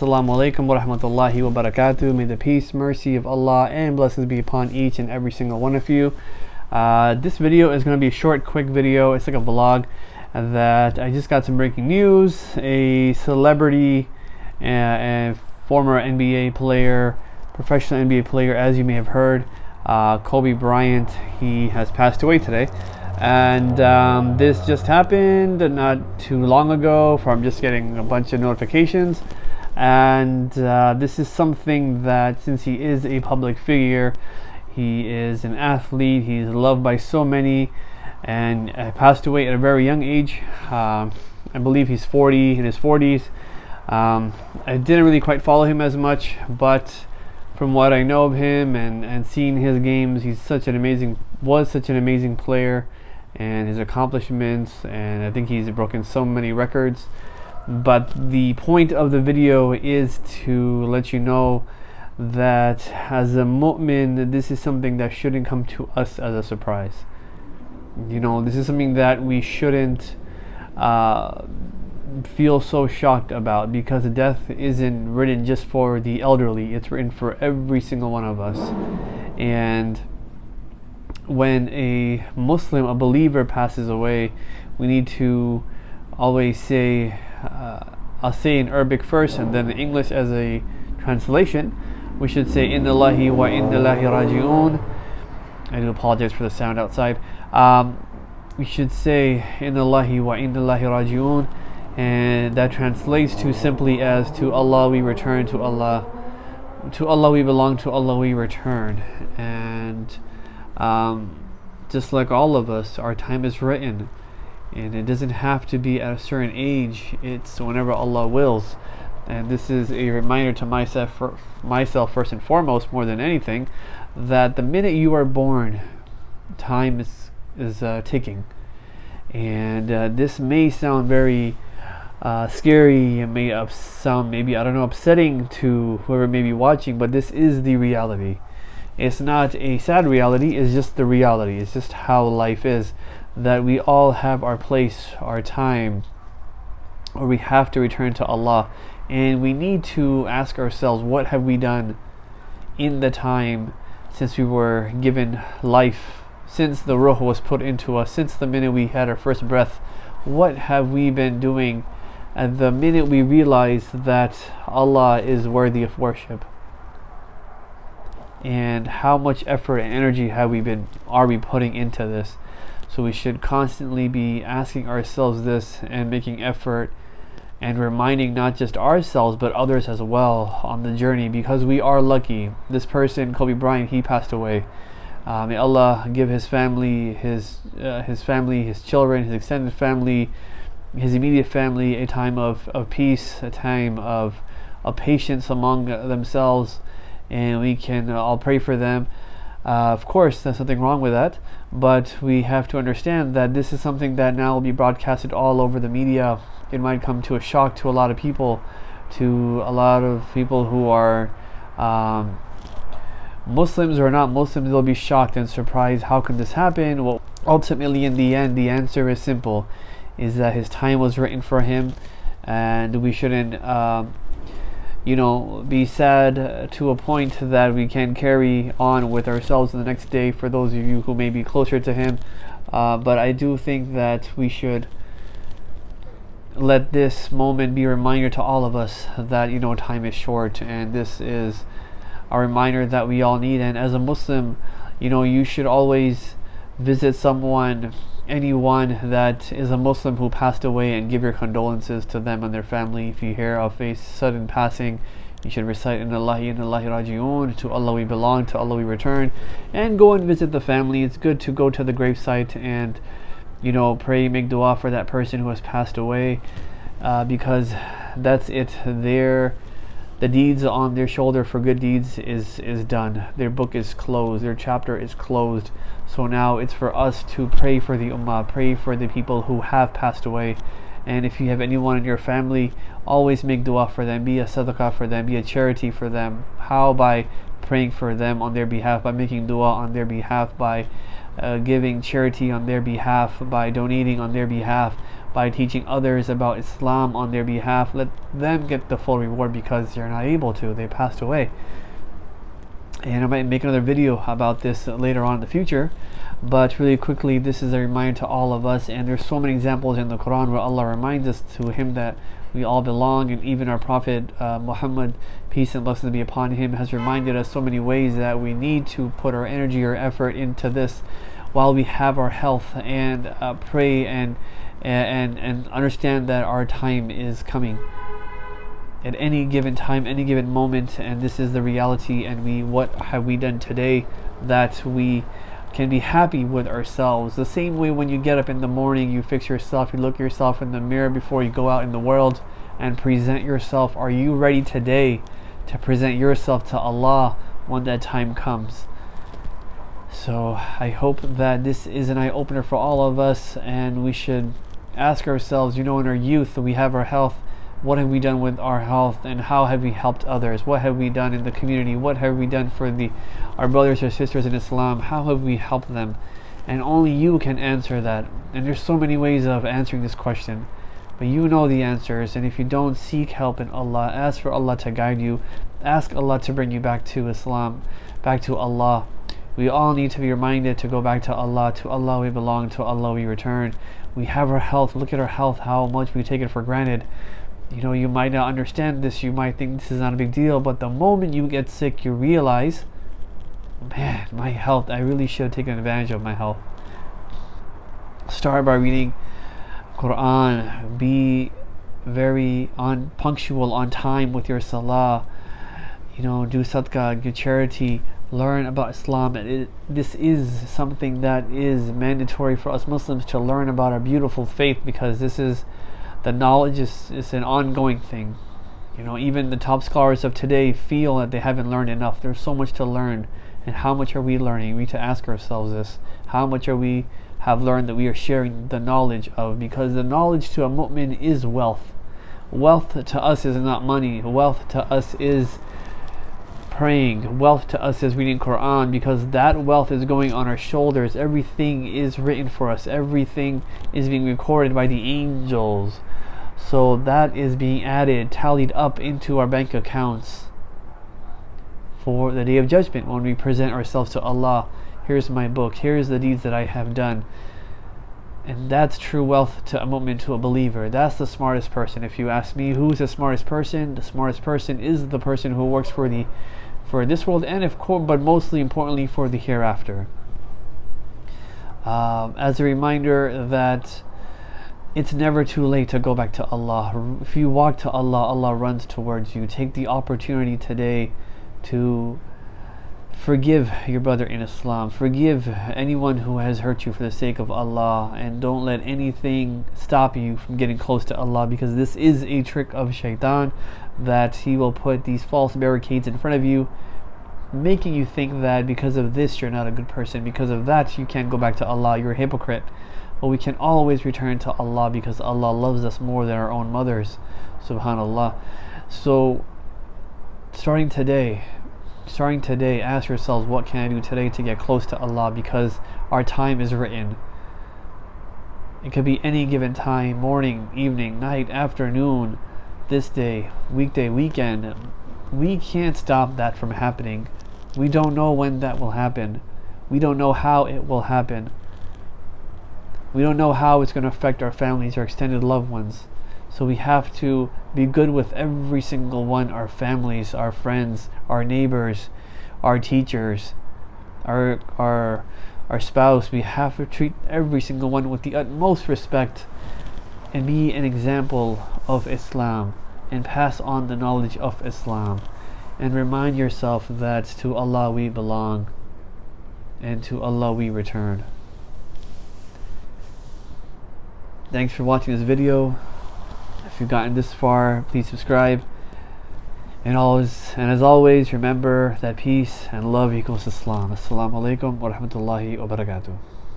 Assalamu alaikum wa rahmatullahi wa barakatuh. May the peace, mercy of Allah and blessings be upon each and every single one of you. This video is going to be a short, quick video. It's like a vlog that I just got some breaking news. A celebrity and former NBA player, professional NBA player, as you may have heard, Kobe Bryant, he has passed away today. And this just happened not too long ago from just getting a bunch of notifications. And this is something that, since he is a public figure, he is an athlete, he's loved by so many, and passed away at a very young age. I believe he's in his 40s. I didn't really quite follow him as much, but from what I know of him and seeing his games, was such an amazing player, and his accomplishments, and I think he's broken so many records. But the point of the video is to let you know that as a mu'min, this is something that shouldn't come to us as a surprise. You know, this is something that we shouldn't feel so shocked about, because death isn't written just for the elderly, it's written for every single one of us. And when a Muslim, a believer, passes away, we need to always say, I'll say in Arabic first and then in English as a translation. We should say inna Allahi wa inna Allahi raji'un. I do apologize for the sound outside. We should say inna Allahi wa inna Allahi raji'un, and that translates to simply as, to Allah we return, to Allah we belong, to Allah we return. And just like all of us, our time is written, and it doesn't have to be at a certain age. It's whenever Allah wills. And this is a reminder to myself first and foremost, more than anything, that the minute you are born, time is ticking. And this may sound very scary, and may sound maybe, I don't know, upsetting to whoever may be watching, but this is the reality. It's not a sad reality, it's just the reality. It's just how life is, that we all have our place, our time, or we have to return to Allah. And we need to ask ourselves, what have we done in the time since we were given life, since the ruh was put into us, since the minute we had our first breath? What have we been doing at the minute we realize that Allah is worthy of worship? And how much effort and energy are we putting into this? So we should constantly be asking ourselves this, and making effort, and reminding not just ourselves but others as well on the journey, because we are lucky. This person, Kobe Bryant, he passed away. May Allah give his family, his children, his extended family, his immediate family, a time of peace, a time of patience among themselves, and we can all pray for them. Of course, there's nothing wrong with that, but we have to understand that this is something that now will be broadcasted all over the media. It might come to a shock to a lot of people, who are Muslims or not Muslims. They'll be shocked and surprised. How can this happen? Well, ultimately, in the end, the answer is simple, is that his time was written for him, and we shouldn't be sad to a point that we can carry on with ourselves the next day, for those of you who may be closer to him. But I do think that we should let this moment be a reminder to all of us that time is short, and this is a reminder that we all need. And as a Muslim, you should always visit anyone that is a Muslim who passed away, and give your condolences to them and their family. If you hear of a sudden passing, you should recite inna Allahi raji'un, to Allah we belong, to Allah we return, and go and visit the family. It's good to go to the gravesite and pray, make dua for that person who has passed away, because that's it. The deeds on their shoulder for good deeds is done. Their book is closed, their chapter is closed. So now it's for us to pray for the ummah, pray for the people who have passed away. And if you have anyone in your family, always make dua for them, be a sadaqah for them, be a charity for them. How? By praying for them on their behalf, by making dua on their behalf, by giving charity on their behalf, by donating on their behalf, by teaching others about Islam on their behalf. Let them get the full reward, because they're not able to. They passed away. And I might make another video about this later on in the future. But really quickly, this is a reminder to all of us, and there's so many examples in the Quran where Allah reminds us to Him that we all belong, and even our Prophet Muhammad, peace and blessings be upon him, has reminded us so many ways that we need to put our energy or effort into this while we have our health, and pray and understand that our time is coming at any given time, any given moment, and this is the reality. And what have we done today that we can be happy with ourselves? The same way when you get up in the morning, you fix yourself, you look yourself in the mirror before you go out in the world and present yourself. Are you ready today to present yourself to Allah when that time comes? So I hope that this is an eye-opener for all of us, and we should ask ourselves, in our youth, we have our health. What have we done with our health, and how have we helped others? What have we done in the community? What have we done for our brothers or sisters in Islam? How have we helped them? And only you can answer that. And there's so many ways of answering this question, but you know the answers. And if you don't, seek help in Allah. Ask for Allah to guide you. Ask Allah to bring you back to Islam, back to Allah. We all need to be reminded to go back to Allah. To Allah we belong, to Allah we return. We have our health. Look at our health, how much we take it for granted. You might not understand this, you might think this is not a big deal, but the moment you get sick, you realize, man, my health, I really should have taken advantage of my health. Start by reading Quran. Be very punctual, on time with your salah. Do sadaqah, give charity, learn about Islam. This is something that is mandatory for us Muslims to learn about our beautiful faith, because the knowledge is an ongoing thing. Even the top scholars of today feel that they haven't learned enough. There's so much to learn. And how much are we learning? We need to ask ourselves this. How much have learned that we are sharing the knowledge of? Because the knowledge to a mu'min is wealth. Wealth to us is not money. Wealth to us is praying. Wealth to us is reading Quran, because that wealth is going on our shoulders. Everything is written for us. Everything is being recorded by the angels. So that is being added, tallied up into our bank accounts for the day of judgment, when we present ourselves to Allah. Here's my book, here's the deeds that I have done. And that's true wealth to a mu'min, to a believer. That's the smartest person. If you ask me, who's the smartest person? The smartest person is the person who works for this world, and but mostly importantly for the hereafter. As a reminder that it's never too late to go back to Allah. If you walk to Allah, Allah runs towards you. Take the opportunity today to forgive your brother in Islam. Forgive anyone who has hurt you for the sake of Allah, and don't let anything stop you from getting close to Allah, because this is a trick of shaitan, that he will put these false barricades in front of you, making you think that because of this you're not a good person, because of that you can't go back to Allah, you're a hypocrite. But we can always return to Allah, because Allah loves us more than our own mothers. Subhanallah. So starting today, ask yourselves, what can I do today to get close to Allah? Because our time is written. It could be any given time, morning, evening, night, afternoon, this day, weekday, weekend. We can't stop that from happening. We don't know when that will happen. We don't know how it will happen. We don't know how it's going to affect our families, our extended loved ones. So we have to be good with every single one, our families, our friends, our neighbors, our teachers, our spouse. We have to treat every single one with the utmost respect, and be an example of Islam, and pass on the knowledge of Islam, and remind yourself that to Allah we belong, and to Allah we return. Thanks for watching this video. If you've gotten this far, please subscribe. And as always, remember that peace and love equals Islam. Assalamu alaikum wa rahmatullahi wa barakatuh.